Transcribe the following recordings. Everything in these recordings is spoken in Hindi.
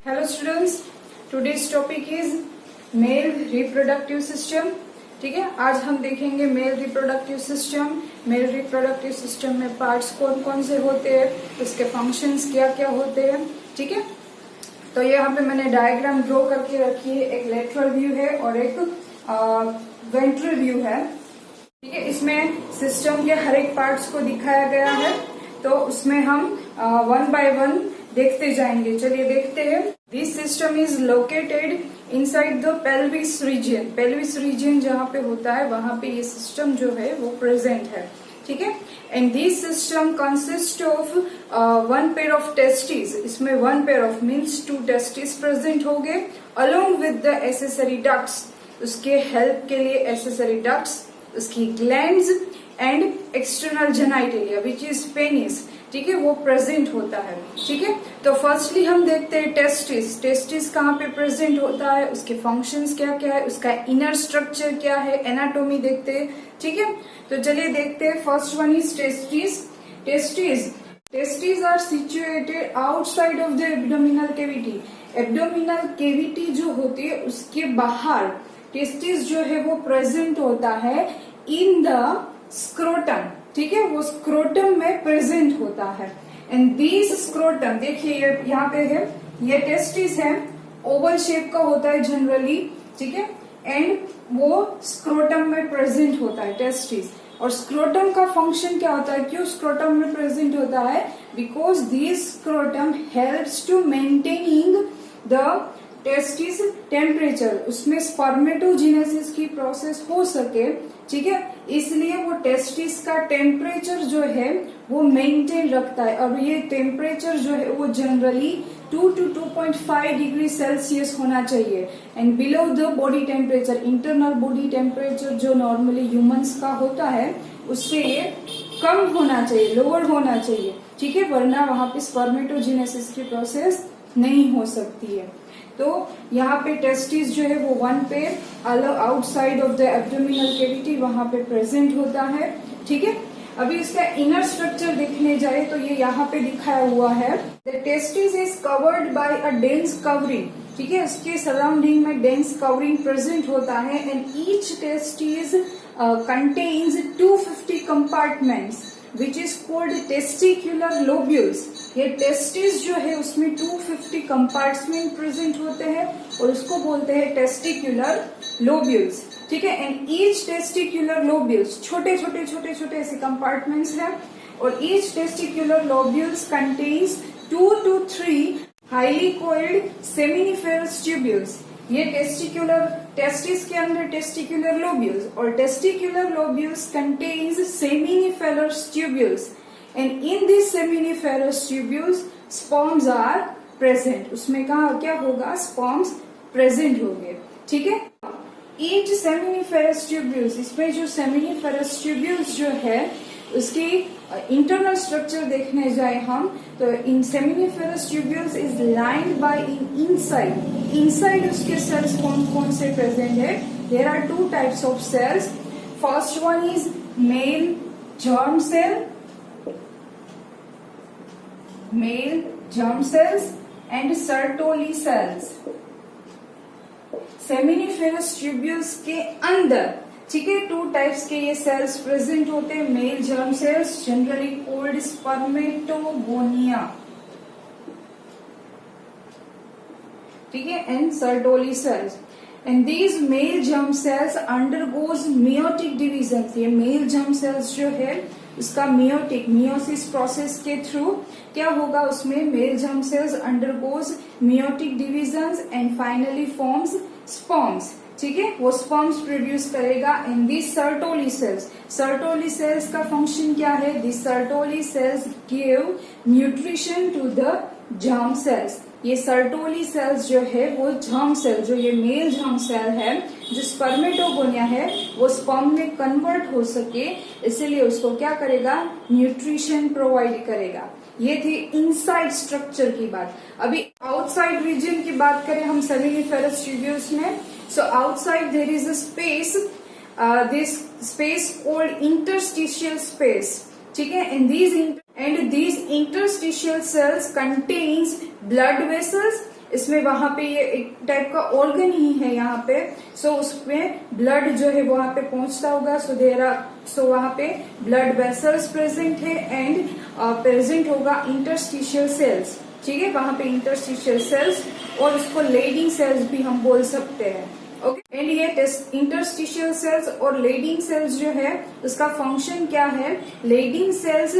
Hello students, today's topic is male reproductive system. ठीक है, आज हम देखेंगे male reproductive system. Male reproductive system में पार्ट्स कौन कौन से होते हैं, उसके फंक्शंस क्या क्या होते हैं. ठीक है, तो ये यहाँ पे मैंने डायग्राम ड्रॉ करके रखी है. एक लेटरल व्यू है और एक वेंट्रल व्यू है. ठीक है, इसमें सिस्टम के हर एक पार्ट्स को दिखाया गया है. तो उसमें हम वन बाय वन देखते जाएंगे. चलिए देखते हैं. This system is located inside the pelvis region. Pelvis region जहाँ पे होता है वहां पे ये सिस्टम जो है वो प्रेजेंट है. ठीक है, and this system consist of one pair of testis. इसमें one pair of means two testis present हो गए along with the accessory ducts. उसके हेल्प के लिए एसेसरी डक्ट्स, उसकी glands and external genitalia which is penis. ठीक है, वो प्रेजेंट होता है. ठीक है, तो फर्स्टली हम देखते हैं टेस्टिस. टेस्टिस कहाँ पे प्रेजेंट होता है, उसके फंक्शंस क्या क्या है, उसका इनर स्ट्रक्चर क्या है, एनाटोमी देखते हैं. ठीक है, तो चलिए देखते हैं. First one is testis. Testis are situated outside of the abdominal cavity. Abdominal cavity जो होती है उसके बाहर टेस्टिस जो है वो प्रेजेंट होता है इन द स्क्रोटम. ठीक है, वो स्क्रोटम में प्रेजेंट होता है. एंड दिस स्क्रोटम देखिए ये यहाँ पे है, ये टेस्टिस है, ओवल शेप का होता है जनरली. ठीक है, एंड वो स्क्रोटम में प्रेजेंट होता है टेस्टिस. और स्क्रोटम का फंक्शन क्या होता है, क्यों स्क्रोटम में प्रेजेंट होता है, because this scrotum helps to maintaining the testis temperature. उसमें स्पर्मेटोजेनेसिस की प्रोसेस हो सके. ठीक है, इसलिए वो टेस्टिस का टेम्परेचर जो है वो मेंटेन रखता है. और ये टेम्परेचर जो है वो जनरली 2 to 2.5 डिग्री सेल्सियस होना चाहिए. And below the body temperature, internal body temperature जो नॉर्मली ह्यूमंस का होता है उससे ये कम होना चाहिए, लोअर होना चाहिए. ठीक है, वरना वहां पे स्पर्मेटोजेनेसिस की प्रोसेस नहीं हो सकती है. तो यहाँ पे टेस्टिस जो है वो one pair outside of the abdominal cavity वहां पे प्रेजेंट होता है. ठीक है, अभी इसका इनर स्ट्रक्चर देखने जाए तो ये यहाँ पे दिखाया हुआ है. The testis is covered by a dense covering. ठीक है, इसके सराउंडिंग में डेंस कवरिंग प्रेजेंट होता है. And each testis contains 250 compartments which is called testicular lobules. ये टेस्टिस जो है उसमें 250 कंपार्टमेंट प्रेजेंट होते हैं और उसको बोलते हैं टेस्टिक्युलर लोब्यूल्स. ठीक है, एंड ईच टेस्टिक्युलर लोब्यूल्स छोटे छोटे छोटे छोटे ऐसे कंपार्टमेंट्स हैं. और each testicular lobules contains 2 to 3 highly coiled seminiferous tubules. ये टेस्टिस के अंदर टेस्टिक्युलर लोब्यूल्स और testicular lobules contains seminiferous tubules. And in this seminiferous tubules sperms are present. उसमें कहा क्या होगा, स्पर्म्स प्रेजेंट होंगे. ठीक है, ईच सेमिनिफेरस ट्यूब्यूल्स, इसमें जो सेमिनिफेरस ट्यूब्यूल्स जो है उसकी इंटरनल स्ट्रक्चर देखने जाए हम तो इन seminiferous tubules is lined by inside उसके सेल्स कौन कौन से प्रेजेंट है. There are 2 types of cells. First one is male germ cells and Sertoli cells. Seminiferous tubules के अंदर, ठीक है, 2 टाइप्स के ये सेल्स प्रेजेंट होते हैं. Mail germ sales generally called spermatogonia. ठीक है, and Sertoli cells. And these mail germ cells undergoes meiotic division. ये मेल जर्म सेल्स जो है उसका मियोसिस प्रोसेस के थ्रू क्या होगा, उसमें male germ cells undergoes meiotic divisions and finally forms sperms. ठीक है, वो स्पर्म्स प्रोड्यूस करेगा. एंड दिस सर्टोली सेल्स का फंक्शन क्या है, this Sertoli cells give nutrition to the germ cells. ये सर्टोली सेल्स जो है वो जर्म सेल, जो ये मेल जर्म सेल है जो स्पर्मेटोगोनिया है, वो स्पर्म में कन्वर्ट हो सके इसीलिए उसको क्या करेगा, न्यूट्रिशन प्रोवाइड करेगा. ये थी इनसाइड स्ट्रक्चर की बात. अभी आउटसाइड रीजन की बात करें हम सेमिनिफेरस ट्यूब्यूल्स में. So outside there is a space, this space called interstitial space. ठीक है। And these interstitial cells contains blood vessels, इसमें वहां पे ये एक टाइप का ऑर्गन ही है यहाँ पे, सो उसमें ब्लड जो है वहां पे पहुंचता होगा, सो वहां पे ब्लड वेसल्स प्रेजेंट है एंड प्रेजेंट होगा इंटरस्टिशियल सेल्स, ठीक है। वहां पे इंटरस्टिशियल सेल्स और उसको लेडिंग सेल्स भी हम बोल सकते हैं, ओके। एंड ये इंटरस्टिशियल सेल्स और लेडिंग सेल्स जो है उसका फंक्शन क्या है, Leydig cells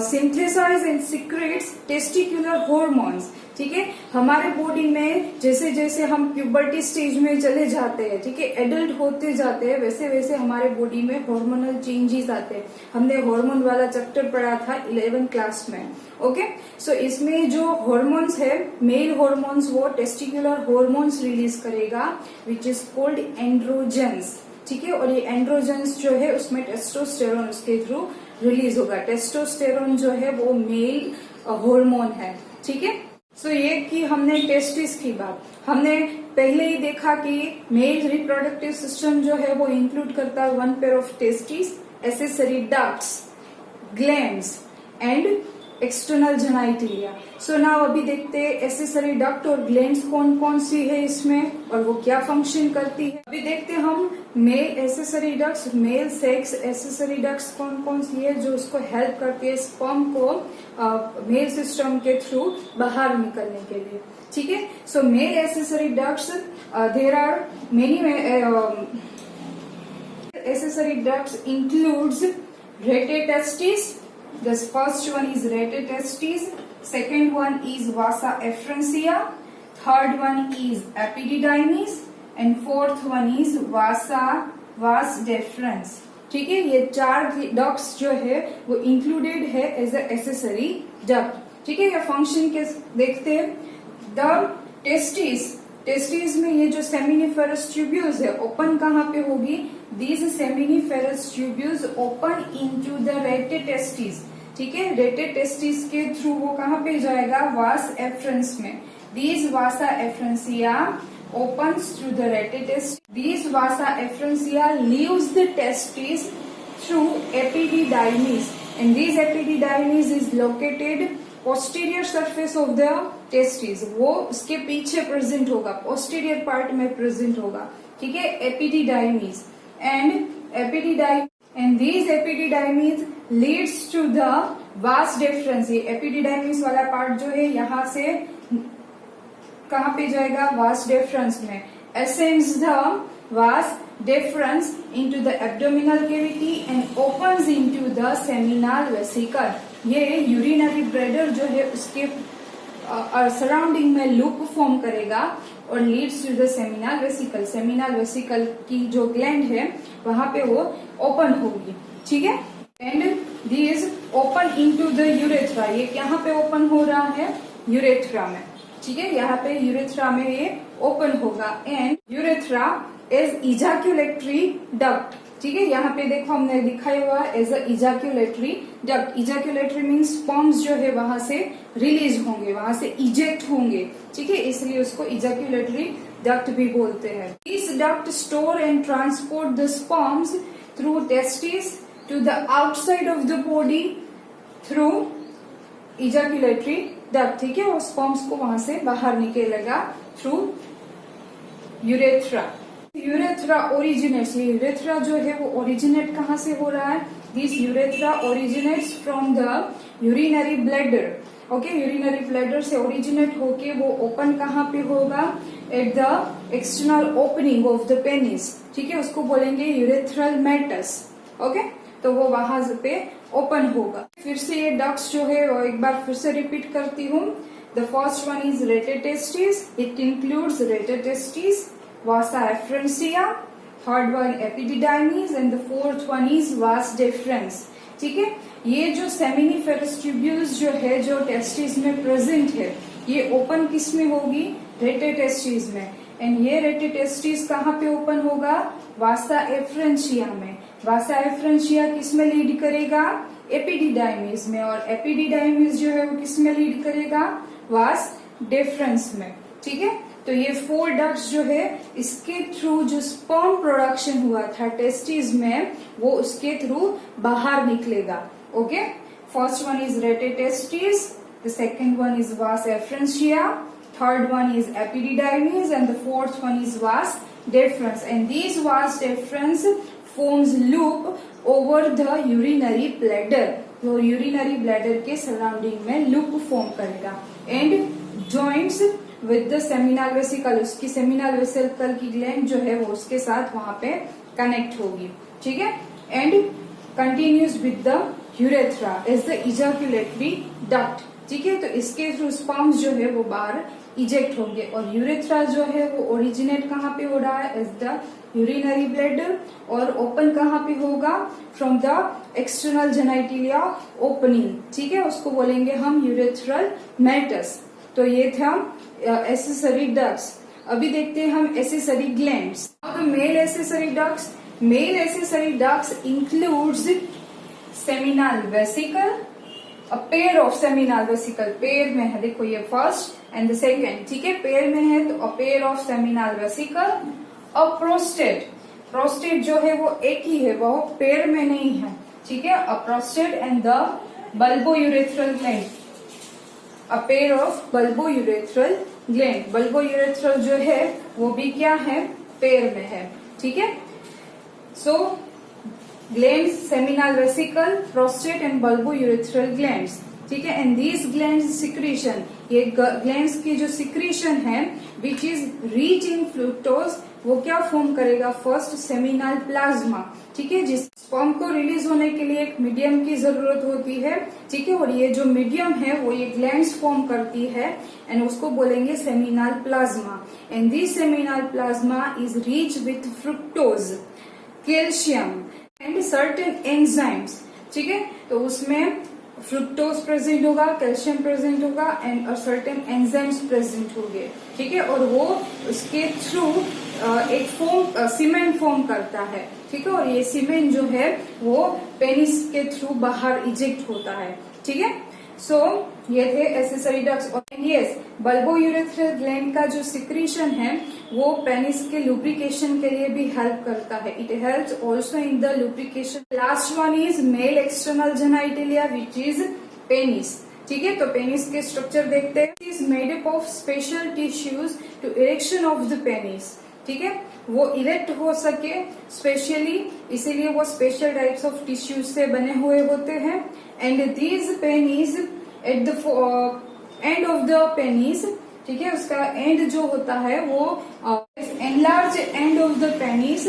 synthesize and secretes testicular hormones, ठीक है। हमारे बॉडी में जैसे जैसे हम प्यूबर्टी स्टेज में चले जाते हैं, ठीक है, एडल्ट होते जाते हैं, वैसे वैसे हमारे बॉडी में हार्मोनल चेंजेस आते हैं। हमने हार्मोन वाला चैप्टर पढ़ा था 11th क्लास में, ओके। सो इसमें जो हॉर्मोन्स है, मेल हॉर्मोन्स वो टेस्टिकुलर हॉर्मोन्स रिलीज करेगा विच इज कॉल्ड एंड्रोजेंस, ठीक है। और ये एंड्रोजेंस जो है उसमें टेस्टोस्टेरोन उसके थ्रू रिलीज होगा। टेस्टोस्टेरोन जो है वो मेल हार्मोन है, ठीक है। सो ये कि हमने टेस्टिस की बात, हमने पहले ही देखा कि मेल रिप्रोडक्टिव सिस्टम जो है वो इंक्लूड करता है 1 pair of testis, accessory ducts, glands and external genitalia. So now अभी देखते हैं एसेसरी डक्ट और ग्लैंड्स कौन कौन सी है इसमें और वो क्या फंक्शन करती है। अभी देखते हैं हम mail accessory ducts, male sex accessory ducts कौन कौन सी है जो उसको हेल्प करती है स्पर्म को मेल सिस्टम के थ्रू बाहर निकलने के लिए, ठीक है। So male accessory ducts, there are many accessory ducts includes rete testis. The first one is rete testis, second one is vasa efferentia, third one is epididymis and fourth one is vas deferens, ठीक है। ये 4 डक्ट्स जो है वो इंक्लूडेड है एज ए एसेसरी डक्ट, ठीक है। ये फंक्शन के देखते हैं। द टेस्टिस में ये जो सेमिनिफेरस ट्यूब्यूल्स है ओपन कहाँ पे होगी, these seminiferous tubules open into the rete testis, ठीक है। रेटे टेस्टिस के थ्रू वो कहाँ पे जाएगा, वास एफरेंस में। These vasa efferentia opens through the rete testis. These vasa efferentia leaves the testis through epididymis and this epididymis is located posterior surface of the testis. वो उसके पीछे प्रेजेंट होगा, posterior पार्ट में प्रेजेंट होगा, ठीक है, epididymis. And these epididymis leads to the vas deferens. ये epididymis वाला पार्ट जो है यहाँ से कहाँ पे जाएगा, vas deferens में। ascends the vas deferens into the abdominal cavity and opens into the seminal vesicle. ये urinary bladder जो है उसके सराउंडिंग में लूप फॉर्म करेगा और leads to the seminal vesicle. Seminal vesicle की जो ग्लैंड है वहां पे वो ओपन होगी, ठीक है। And this open into the urethra, ये यहाँ पे ओपन हो रहा है यूरेथ्रा में, ठीक है। यहाँ पे यूरेथ्रा में ये ओपन होगा and urethra is ejaculatory duct, ठीक है। यहाँ पे देखो हमने दिखाया हुआ as a ejaculatory duct. Ejaculatory means sperms जो है वहां से रिलीज होंगे, वहां से इजेक्ट होंगे, ठीक है, इसलिए उसको इजैक्यूलेटरी डक्ट भी बोलते हैं। This duct store and transport the sperms through testis to the outside of the body through ejaculatory duct, ठीक है। और स्पर्म्स को वहां से बाहर निकलेगा थ्रू यूरेथ्रा। यूरेथ्रा ओरिजिनेट्स, ये यूरेथ्रा जो है वो ओरिजिनेट कहाँ से हो रहा है, this urethra originates from the urinary bladder, okay. Urinary bladder से ओरिजिनेट होके वो ओपन कहाँ पे होगा, at the external opening of the penis, ठीक है, उसको बोलेंगे यूरेथ्रल मेटस, ओके। तो वो वहां पे ओपन होगा। फिर से ये डक्ट्स जो है वो एक बार फिर से रिपीट करती हूँ। The first one is rate testis, it includes rete testis, vasa efferentia, third one epididymis and the fourth one is vas deferens, ठीक है। ये जो सेमिनिफेरस ट्यूब्यूल्स जो है जो टेस्टिस में प्रेजेंट है ये ओपन किस में होगी, रेटे टेस्टिस में। एंड ये रेटे टेस्टिस कहाँ पे ओपन होगा, वासा एफरेंशिया में। वासा एफरेंशिया किस में लीड करेगा, एपिडिडाइमिस में, और एपिडिडाइमिस जो है वो किस में लीड करेगा, वास डेफरेंस में, ठीक है। तो ये 4 डक्ट्स जो है इसके थ्रू जो स्पर्म प्रोडक्शन हुआ था टेस्टिस में वो उसके थ्रू बाहर निकलेगा, Okay, first one is rete testis, the second one is vas efferentia, third one is epididymis, and the fourth one is vas deferens. And these vas deferens forms loop over the urinary bladder. तो यूरिनरी ब्लैडर के सराउंडिंग में लूप फॉर्म करेगा and joints with the seminal vesicle, उसकी सेमिनल वेसिकल की ग्लैंड जो है वो उसके साथ वहां पे कनेक्ट होगी, ठीक है, and continues with the urethra as the ejaculatory duct, ठीक है। तो इसके थ्रू स्पर्म्स जो है वो बाहर इजेक्ट होंगे और यूरेथ्रा जो है वो ओरिजिनेट कहाँ पे हो रहा है, एज द यूरिनरी ब्लैडर, और ओपन कहाँ पे होगा, फ्रॉम द एक्सटर्नल जेनाइटिलिया ओपनिंग, ठीक है, उसको बोलेंगे हम यूरेथ्रल मेटस। तो ये था एसेसरी डक्ट्स। अभी देखते हैं हम accessory glands. The mail accessory ducts, mail accessory ducts includes seminal vesicle, a pair of seminal vesicle, pair में है, देखो ये फर्स्ट एंड द सेकेंड, ठीक है, पेयर में है तो अ pair of seminal vesicle, a prostate, prostate जो है वो एक ही है, वो पेयर में नहीं है, ठीक है, a prostate and the bulbourethral gland, a pair of bulbourethral gland, bulbourethral जो है वो भी क्या है, पेयर में है, ठीक है। So glands, seminal vesicle, prostate and bulbourethral glands, ठीक है, एंड दीज ग्लैंड्स सिक्रीशन, ये ग्लैंड्स की जो सिक्रीशन है which is rich in fructose, वो क्या फॉर्म करेगा, फर्स्ट सेमिनल प्लाज्मा, ठीक है, जिस स्पर्म को रिलीज होने के लिए एक मीडियम की जरूरत होती है, ठीक है, और ये जो मीडियम है वो ये ग्लैंड्स फॉर्म करती है एंड उसको बोलेंगे seminal plasma, and this seminal plasma is rich with fructose, calcium and certain enzymes, ठीक है, तो उसमें फ्रुक्टोज प्रेजेंट होगा, कैल्शियम प्रेजेंट होगा एंड सर्टेन एंजाइम्स प्रेजेंट होंगे, ठीक है, और वो उसके थ्रू एक फॉर्म सीमेंट फॉर्म करता है, ठीक है, और ये सीमेंट जो है वो पेनिस के थ्रू बाहर इजेक्ट होता है, ठीक है। सो ये थे एसेसरी डक्ट्स। और यस, बल्बोयूरेथ्रल ग्लैंड का जो सिक्रीशन है वो पेनिस के लुब्रिकेशन के लिए भी हेल्प करता है, it helps also in the lubrication. Last one is male external genitalia which is penis, ठीक है, तो पेनिस के स्ट्रक्चर देखते हैं। Is made up of special tissues to erection of the penis, ठीक है, वो इरेक्ट हो सके स्पेशली, इसीलिए वो स्पेशल टाइप्स ऑफ टिश्यूज से बने हुए होते हैं। And these penis at the end of the penis, ठीक है, उसका एंड जो होता है वो enlarge end of the penis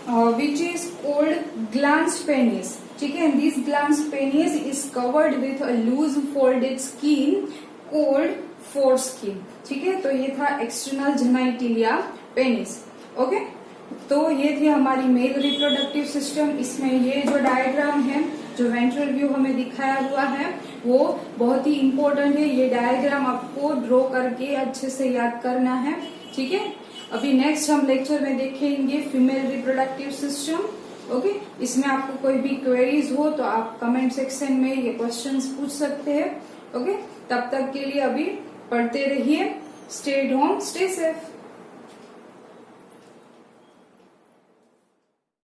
which is called glans penis, ठीक है, and this glans penis is covered with a loose folded skin called foreskin, ठीक है, तो ये था एक्सटर्नल जेनाइटिलिया पेनिस। ओके, तो ये थी हमारी मेल रिप्रोडक्टिव सिस्टम। इसमें ये जो डायग्राम है, जो वेंट्रल व्यू हमें दिखाया हुआ है वो बहुत ही इम्पोर्टेंट है, ये डायग्राम आपको ड्रॉ करके अच्छे से याद करना है, ठीक है। अभी नेक्स्ट हम लेक्चर में देखेंगे फीमेल रिप्रोडक्टिव सिस्टम। ओके, इसमें आपको कोई भी क्वेरीज हो तो आप कमेंट सेक्शन में ये क्वेश्चंस पूछ सकते हैं। ओके, तब तक के लिए अभी पढ़ते रहिए। Stay home, stay safe.